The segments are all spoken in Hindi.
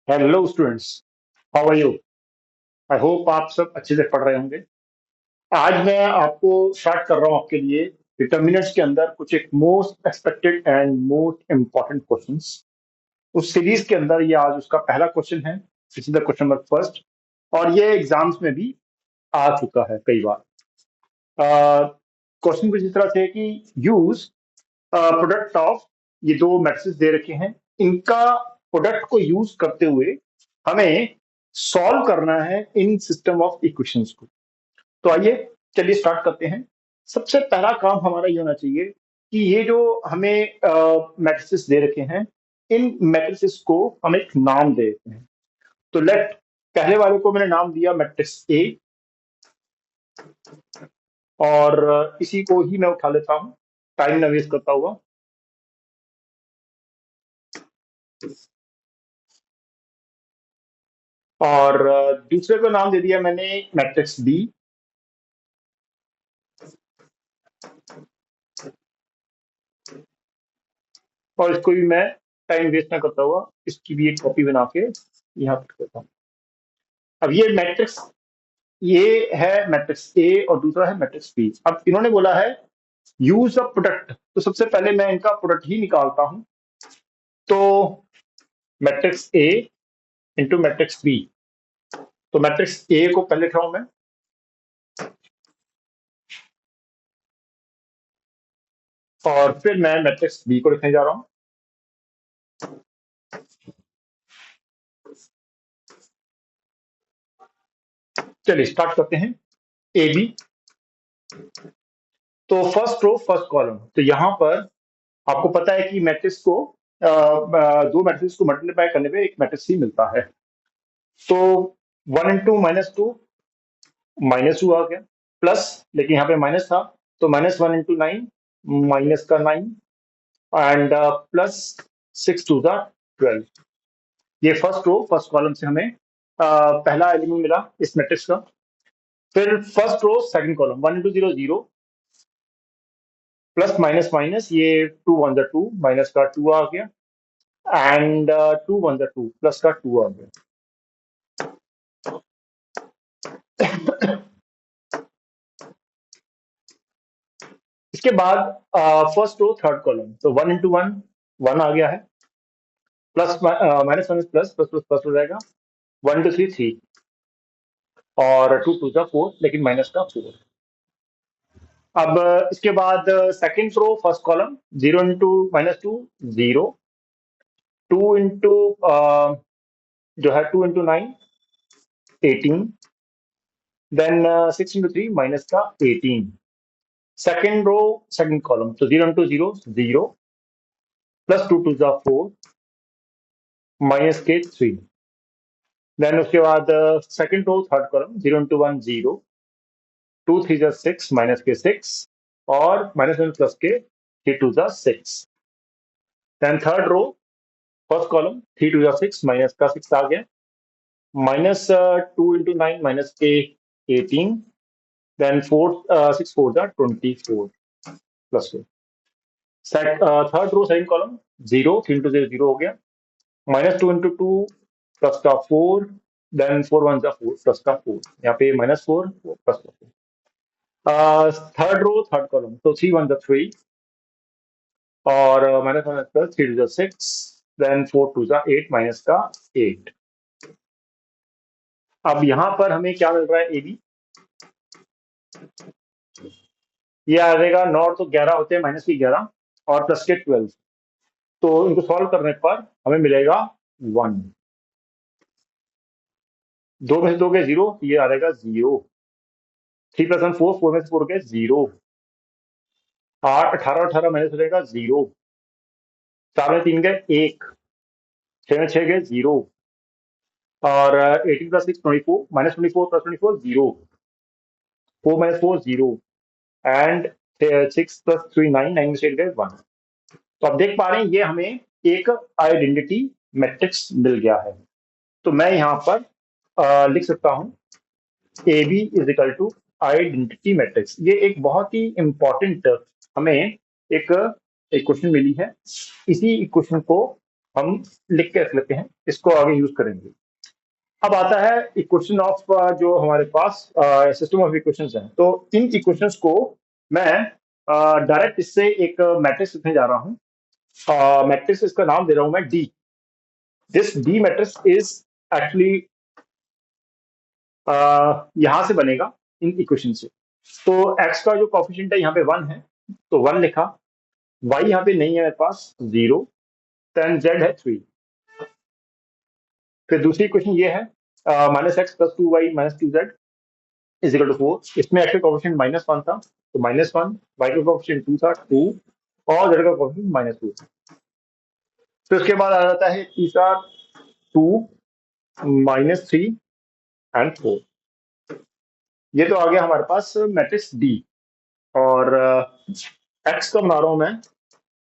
Hello students, how are you? I hope आप सब अच्छे से पढ़ रहे होंगे। आज मैं आपको स्टार्ट कर रहा हूँ आपके लिए डिटर्मिनेंट्स के अंदर कुछ एक most expected and most important questions. उस सीरीज के अंदर ये आज उसका पहला क्वेश्चन है। This is the question number first, और ये एग्जाम्स में भी आ चुका है कई बार। क्वेश्चन कुछ इस तरह से है कि यूज प्रोडक्ट ऑफ, ये दो मैट्रिसेस दे रखे हैं, इनका प्रोडक्ट को यूज करते हुए हमें सॉल्व करना है इन सिस्टम ऑफ इक्वेशंस को। तो आइए चलिए स्टार्ट करते हैं। सबसे पहला काम हमारा ये होना चाहिए कि ये जो हमें मैट्रिसेस दे रखे हैं, इन मैट्रिसेस को हम एक नाम दे देते हैं। तो लेट, पहले वाले को मैंने नाम दिया मैट्रिक्स ए, और इसी को ही मैं उठा लेता हूं टाइम न वेस्ट करता हुआ। और दूसरे को नाम दे दिया मैंने मैट्रिक्स बी। और इसको भी मैं टाइम वेस्ट ना करता हुआ इसकी भी एक कॉपी बना के यहाँ पर करता हूँ। अब ये मैट्रिक्स, ये है मैट्रिक्स ए और दूसरा है मैट्रिक्स बी। अब इन्होंने बोला है यूज अ प्रोडक्ट, तो सबसे पहले मैं इनका प्रोडक्ट ही निकालता हूं। तो matrix A into matrix B, तो मैट्रिक्स ए को पहले लिख रहा हूं मैं, और फिर मैं मैट्रिक्स बी को लिखने जा रहा हूं। चलिए स्टार्ट करते हैं। ए बी, तो फर्स्ट रो फर्स्ट कॉलम, तो यहां पर आपको पता है कि मैट्रिक्स को दो मैट्रिक्स को मल्टीप्लाई करने पे एक मैट्रिक्स ही मिलता है। तो 1 इंटू -2 आ गया, प्लस, लेकिन यहाँ पे माइनस था, तो -1 इंटू 9, माइनस का 9, एंड प्लस 6 टू द 12। ये फर्स्ट रो फर्स्ट कॉलम से हमें पहला एलिमेंट मिला इस मैट्रिक्स का। फिर first row second column, 1 into 0 0, plus minus minus, ये 2 1 2, माइनस का 2 आ गया, एंड 2 1 2, प्लस का 2 आ गया। इसके बाद फर्स्ट रो थर्ड कॉलम, तो 1 इंटू 1 आ गया है, plus minus plus plus plus plus हो जाएगा, 1 2 3 3, और 2 2 4, लेकिन माइनस का 4। अब इसके बाद second row first column, 0 into -2 0, 2 into जो है 2 इंटू 9 18, देन 6 इंटू 3 माइनस का 18। सेकंड रो सेकंड कॉलम, तो 0 इंटू 0 0, प्लस 2 2 4, माइनस के 3। देन उसके बाद second row third column, 0 into 1 0, 2 3 6, minus के 6, और माइनस वन प्लस के 3 2 6। Then third row first column, 3 2 6, minus का 6 आ गया, माइनस 2 इंटू 9 माइनस के 18, then 4 6 4 plus 4। Third row second column, 0 3 into 0 हो गया, -2 इंटू 2 प्लस का 4, देन 4 1 4 प्लस का 4, यहाँ पे -4 प्लस का 4। थर्ड रो थर्ड कॉलम, तो 3 1 3, और -1 प्लस 3 2 6, देन 4 2 8, माइनस का 8। अब यहाँ पर हमें क्या मिल रहा है, ए बी, ये आ जाएगा, नॉट तो 11 होते हैं, माइनस की 11 और प्लस के 12, तो इनको सॉल्व करने पर हमें मिलेगा 1। 2 में से 2 गए 0, ये आ जाएगा 0। 3 + 1 4, 4 में से 4 गए 0। 8 18 18 माइनस हो जाएगा 0। 4 में 3 गए 1, 6 में 6 गए 0, और 18 + 6 24, -24 + 24 0, 4 - 4 0, एंड 6 + 3 9, 9 में से 8 गए 1। तो आप देख पा रहे हैं ये हमें एक आइडेंटिटी मैट्रिक्स मिल गया है। तो मैं यहाँ पर लिख सकता हूँ A B is equal to identity matrix. ये एक बहुत ही इंपॉर्टेंट हमें एक इक्वेशन मिली है। इसी इक्वेशन को हम लिख के रख लेते हैं, इसको आगे यूज करेंगे। अब आता है इक्वेशन ऑफ जो हमारे पास सिस्टम ऑफ इक्वेशंस हैं। तो इन इक्वेशंस को मैं डायरेक्ट इससे एक मैट्रिक्स लिखने जा रहा हूँ। मैट्रिक्स इसका नाम दे रहा हूं मैं D. This D matrix is actually यहां से बनेगा इन इक्वेशन से। तो एक्स का जो कॉफिशिएंट है यहाँ पे 1 है, तो 1 लिखा। वाई यहाँ पे नहीं है मेरे पास, 0। देन जेड है 3। फिर दूसरी इक्वेशन ये है -x + 2y - 2z is equal to 4। इसमें एक्स का कोएफिशिएंट -1 था, तो -1। वाई का कोएफिशिएंट 2 था, 2। और जेड का कोएफिशिएंट -2 था। फिर उसके बाद आ जाता है तीसरा 2 -3 एंड 4। ये तो आ गया हमारे पास मैट्रिक्स डी। और एक्स का बना रहा हूं मैं,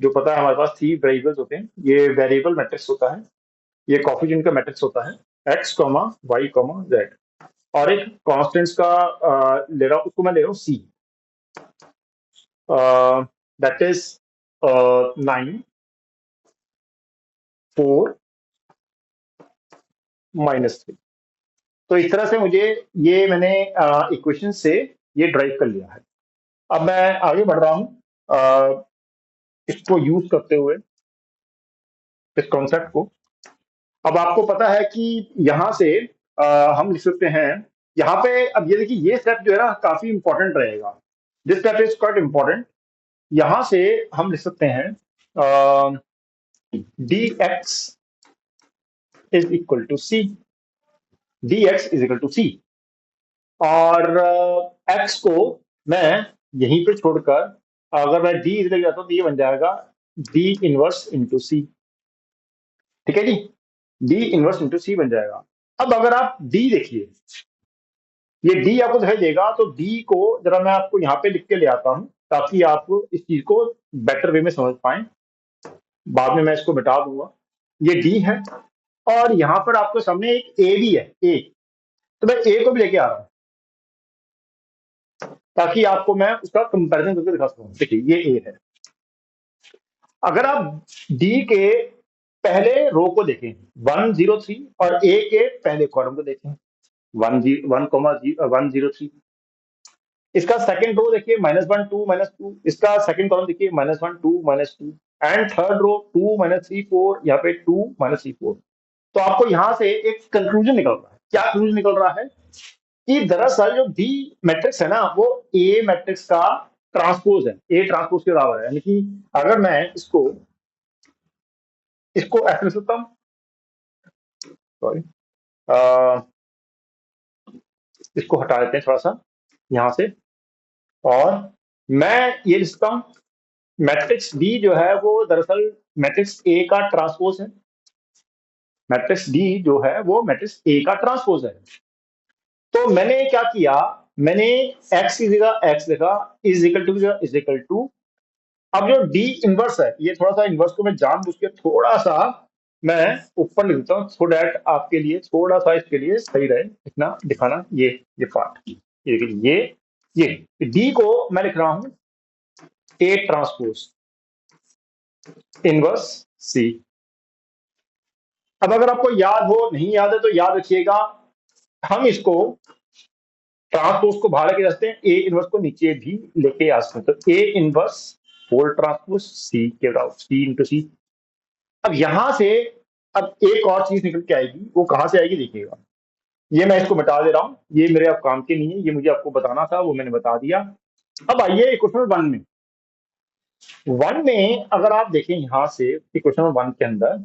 जो पता है हमारे पास 3 वेरिएबल्स होते हैं, ये वेरिएबल मैट्रिक्स होता है, ये कोएफिशिएंट का मैट्रिक्स होता है, x comma y comma z. और एक कांस्टेंट्स का ले रहा हूं, उसको मैं ले रहा हूं सी, दैट इज 9 4 -3। तो इस तरह से मुझे ये मैंने इक्वेशन से ये ड्राइव कर लिया है। अब मैं आगे बढ़ रहा हूं इसको यूज करते हुए इस कॉन्सेप्ट को। अब आपको पता है कि यहां से हम लिख सकते हैं यहाँ पे। अब ये देखिए, ये स्टेप जो है ना काफी इंपॉर्टेंट रहेगा। This step is quite important. यहां से हम लिख सकते हैं D X is equal to C. D X is equal to C. और एक्स को मैं यहीं पे छोड़कर अगर मैं डी इधर जाता हूँ तो ये बन जाएगा डी इनवर्स इंटू सी। ठीक है जी, डी इनवर्स इंटू सी बन जाएगा। अब अगर आप डी देखिए, ये डी आपको दिखाई देगा, तो डी को जरा मैं आपको यहाँ पे लिख के ले आता हूँ ताकि आप इस चीज को बेटर वे में समझ पाए। बाद में मैं इसको मिटा दूंगा। ये डी है और यहाँ पर आपके सामने एक ए भी है, ए। तो मैं ए को भी लेके आ रहा हूँ ताकि आपको मैं उसका कंपैरिजन करके दिखा सकूँ। देखिए ये ए है। अगर आप डी के पहले रो को देखें 103 और ए के पहले कॉलम को देखें 1,1,1,0,3। इसका सेकंड रो देखिए -1 2 -2। इसका सेकंड कॉलम देखिए -1 2 -2। एंड थर्ड रो 2 -3 4, यहाँ पे 2 -3 4। तो आपको यहां से एक कंक्लूजन निकल रहा है। क्या कंक्लूजन निकल रहा है कि दरअसल जो डी मैट्रिक्स है ना, वो ए मैट्रिक्स का ट्रांसपोज है, ए ट्रांसपोज के बराबर है। यानी कि अगर मैं इसको इसको ऐसे लिख सकता हूं, सॉरी, इसको हटा देते हैं थोड़ा सा यहां से। और मैं ये लिख सकता हूं मैट्रिक्स डी जो है वो दरअसल मैट्रिक्स ए का ट्रांसपोज है। मैट्रिक्स डी जो है वो मैट्रिक्स ए का ट्रांसपोज है। तो मैंने क्या किया, मैंने एक्स की जगह एक्स लिखा, is equal to is equal to. अब जो डी इनवर्स है, ये थोड़ा सा इनवर्स को मैं जानबूझ के थोड़ा सा मैं ऊपर लिख देता हूँ, सो दैट आपके लिए थोड़ा सा इसके लिए सही रहे इतना दिखाना। ये पार्ट, ये डी को मैं लिख रहा हूं ए ट्रांसपोज इनवर्स सी। अब अगर आपको याद हो, नहीं याद है तो याद रखिएगा, हम इसको ट्रांसपोज को बाहर लेके जाते हैं, ए इनवर्स को नीचे भी लेके आ सकते हैं। तो ए इनवर्स होल ट्रांसपोज सी के बराबर, सी इंटू सी। अब यहां से अब एक और चीज निकल के आएगी, वो कहां से आएगी देखिएगा। ये मैं इसको मिटा दे रहा हूं, ये मेरे अब काम के नहीं है, ये मुझे आपको बताना था, वो मैंने बता दिया। अब आइए क्वेश्चन 1 में। 1 में अगर आप देखें यहां से क्वेश्चन 1 के अंदर,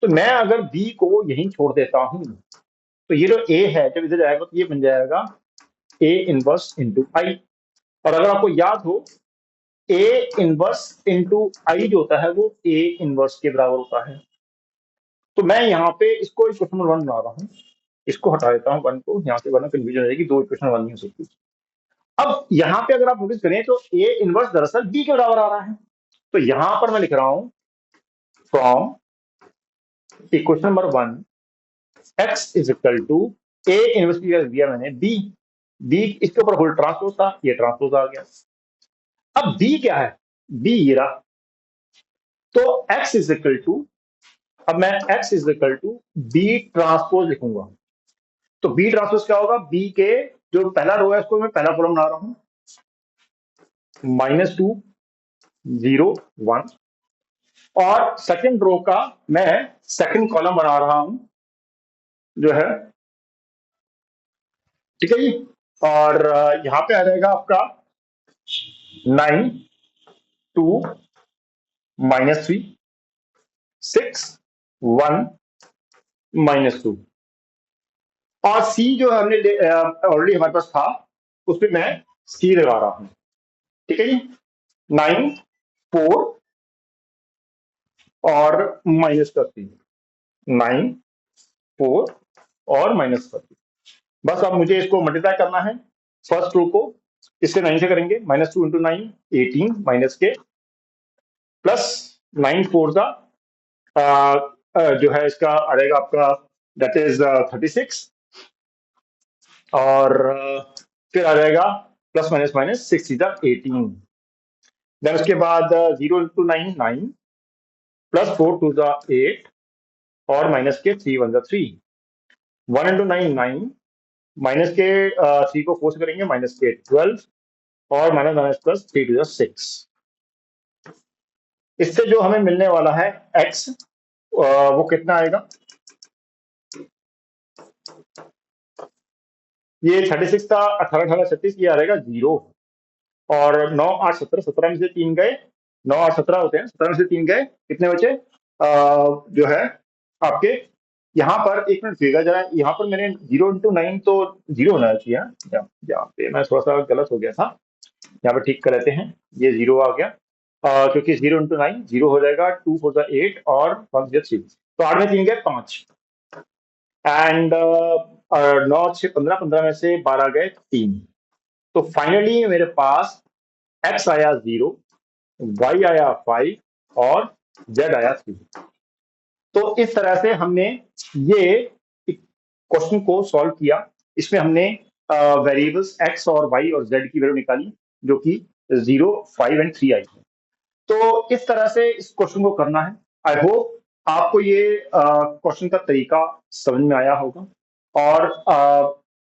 तो मैं अगर बी को यहीं छोड़ देता हूं, तो ये जो ए है जब इधर जाएगा तो ये बन जाएगा ए इनवर्स इंटू आई। और अगर आपको याद हो, ए इनवर्स इंटू आई जो होता है वो ए इनवर्स के बराबर होता है। तो मैं यहाँ पे इसको इक्वेशन 1 बना रहा हूँ, इसको हटा देता हूँ 1 को यहाँ से, वरना कंफ्यूजन हो जाएगी, 2 इक्वेशन 1 नहीं हो सकती। अब यहाँ पे अगर आप नोटिस करें तो ए इनवर्स दरअसल बी के बराबर आ रहा है। तो यहां पर मैं लिख रहा हूं from equation number 1 x is equal to A inverse दिया मैंने बी। बी इसके ऊपर होल ट्रांसपोज था, ये ट्रांसपोज आ गया। अब बी क्या है, बी ये रहा। तो एक्स इज इक्वल टू अब मैं x is equal to B transpose लिखूंगा। तो बी ट्रांसपोज क्या होगा, बी के जो पहला रो है उसको मैं पहला कॉलम बना रहा हूं, -2 0 1, और सेकंड रो का मैं सेकंड कॉलम बना रहा हूं जो है, ठीक है जी। और यहां पे आ जाएगा आपका 9 2 -3 6 1 -2, और सी जो हमने ऑलरेडी हमारे पास था उस पर मैं सी लगा रहा हूं, ठीक है जी। 9 4 और -30, 9 4 और -30। बस अब मुझे इसको मल्टीप्लाई करना है, फर्स्ट रो को इससे 9 से करेंगे, -2 × 9 18 माइनस के प्लस 9 4 का जो है इसका आ जाएगा आपका दैट इज 36, और फिर आ जाएगा plus minus minus 6 is 18। Then उसके बाद 0 × 9 9 प्लस 4 2 8 और माइनस के 3 1 3, 1 × 9 9 माइनस के 3 को 4 से करेंगे, माइनस के 12 और माइनस माइनस प्लस 3 2 6। इससे जो हमें मिलने वाला है x वो कितना आएगा, ये 36 था, 18 18 36, ये आ जाएगा 0, और 9 8 17 17 में से 3 गए, 9 8 17 होते हैं, 17 में से 3 गए, कितने बचे जो है आपके यहाँ पर, एक मिनट देखिएगा जरा, यहाँ पर मैंने 0 × 9 तो 0 होना चाहिए, यहाँ पे मैं थोड़ा सा गलत हो गया था, यहाँ पे ठीक कर लेते हैं, ये 0 आ गया, क्योंकि 0 × 9 0 हो जाएगा, 2 4 8 और 1 3, तो 8 में 3 गए 5, एंड 9 6 15, 15 में से 12 गए 3, तो फाइनली मेरे पास x आया 0, y आया 5 और z आया 3। तो इस तरह से हमने ये क्वेश्चन को सॉल्व किया। इसमें हमने वेरिएबल्स x और y और z की वैल्यू निकाली जो कि 0 5 एंड 3 आई है। तो इस तरह से इस क्वेश्चन को करना है। आई होप आपको ये क्वेश्चन का तरीका समझ में आया होगा, और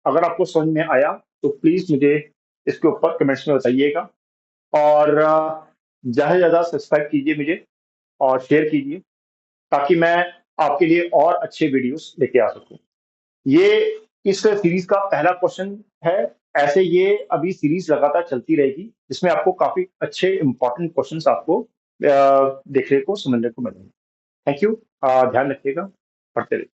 अगर आपको समझ में आया तो प्लीज मुझे इसके ऊपर कमेंट्स में बताइएगा, और ज्यादा से ज्यादा सब्सक्राइब कीजिए मुझे और शेयर कीजिए, ताकि मैं आपके लिए और अच्छे वीडियोस लेके आ सकूं। ये इस सीरीज का पहला क्वेश्चन है, ऐसे ये अभी सीरीज लगातार चलती रहेगी जिसमें आपको काफी अच्छे इंपॉर्टेंट क्वेश्चंस आपको देखने को समझने को मिलेंगे। थैंक यू, ध्यान रखिएगा, पढ़ते रहिए।